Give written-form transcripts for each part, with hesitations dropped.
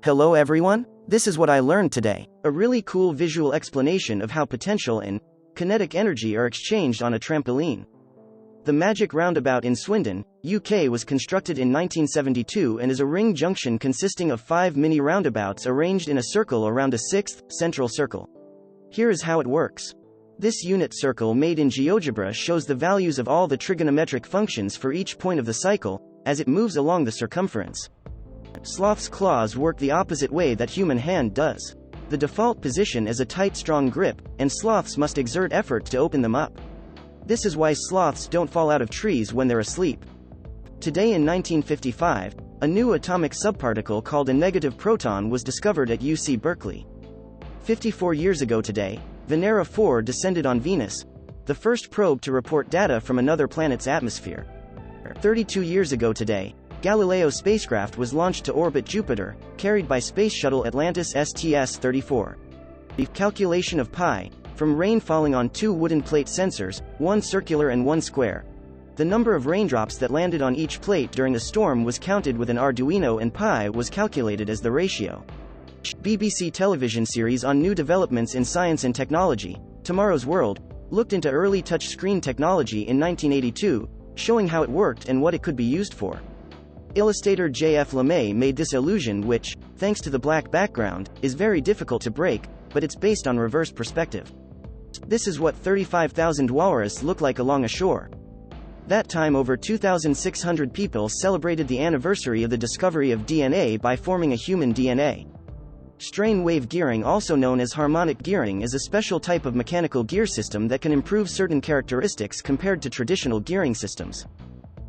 Hello everyone, this is what I learned today. A really cool visual explanation of how potential and kinetic energy are exchanged on a trampoline. The magic roundabout in Swindon, UK was constructed in 1972 and is a ring junction consisting of 5 mini roundabouts arranged in a circle around a sixth, central circle. Here is how it works. This unit circle made in GeoGebra shows the values of all the trigonometric functions for each point of the cycle, as it moves along the circumference. Sloth's claws work the opposite way that human hand does. The default position is a tight strong grip, and sloths must exert effort to open them up. This is why sloths don't fall out of trees when they're asleep. Today in 1955, a new atomic subparticle called a negative proton was discovered at UC Berkeley. 54 years ago today, Venera 4 descended on Venus, the first probe to report data from another planet's atmosphere. 32 years ago today, Galileo spacecraft was launched to orbit Jupiter, carried by Space Shuttle Atlantis STS-34. The calculation of pi, from rain falling on 2 wooden plate sensors, one circular and one square. The number of raindrops that landed on each plate during a storm was counted with an Arduino and pi was calculated as the ratio. BBC television series on new developments in science and technology, Tomorrow's World, looked into early touch-screen technology in 1982, showing how it worked and what it could be used for. Illustrator J.F. LeMay made this illusion which, thanks to the black background, is very difficult to break, but it's based on reverse perspective. This is what 35,000 walrus look like along a shore. That time over 2,600 people celebrated the anniversary of the discovery of DNA by forming a human DNA. Strain wave gearing, also known as harmonic gearing, is a special type of mechanical gear system that can improve certain characteristics compared to traditional gearing systems.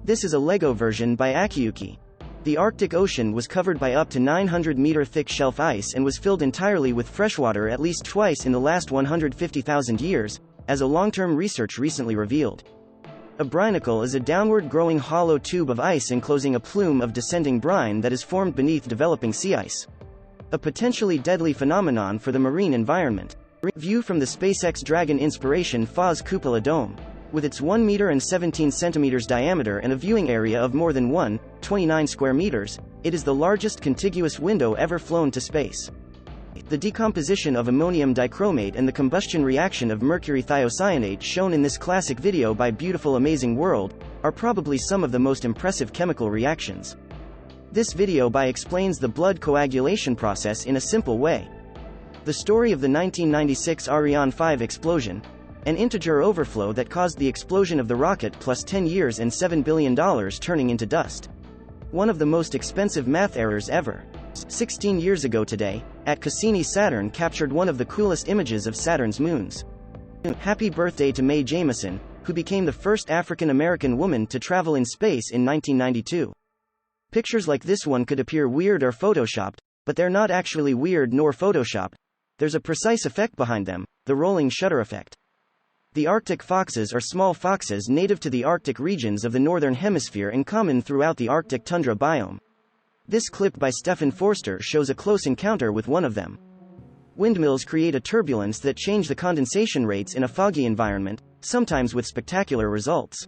This is a Lego version by Akiyuki. The Arctic Ocean was covered by up to 900-meter thick shelf ice and was filled entirely with freshwater at least twice in the last 150,000 years, as a long-term research recently revealed. A brinacle is a downward-growing hollow tube of ice enclosing a plume of descending brine that is formed beneath developing sea ice. A potentially deadly phenomenon for the marine environment. View from the SpaceX Dragon Inspiration FOSS Cupola Dome. With its 1 meter and 17 centimeters diameter and a viewing area of more than 129 square meters, it is the largest contiguous window ever flown to space. The decomposition of ammonium dichromate and the combustion reaction of mercury thiocyanate shown in this classic video by Beautiful Amazing World are probably some of the most impressive chemical reactions. This video explains the blood coagulation process in a simple way. The story of the 1996 Ariane 5 explosion, an integer overflow that caused the explosion of the rocket, plus 10 years and $7 billion turning into dust. One of the most expensive math errors ever. 16 years ago today, at Cassini, Saturn captured one of the coolest images of Saturn's moons. Happy birthday to Mae Jemison, who became the first African-American woman to travel in space in 1992. Pictures like this one could appear weird or photoshopped, but they're not actually weird nor photoshopped. There's a precise effect behind them, the rolling shutter effect. The Arctic foxes are small foxes native to the Arctic regions of the Northern Hemisphere and common throughout the Arctic tundra biome. This clip by Stephen Forster shows a close encounter with one of them. Windmills create a turbulence that change the condensation rates in a foggy environment, sometimes with spectacular results.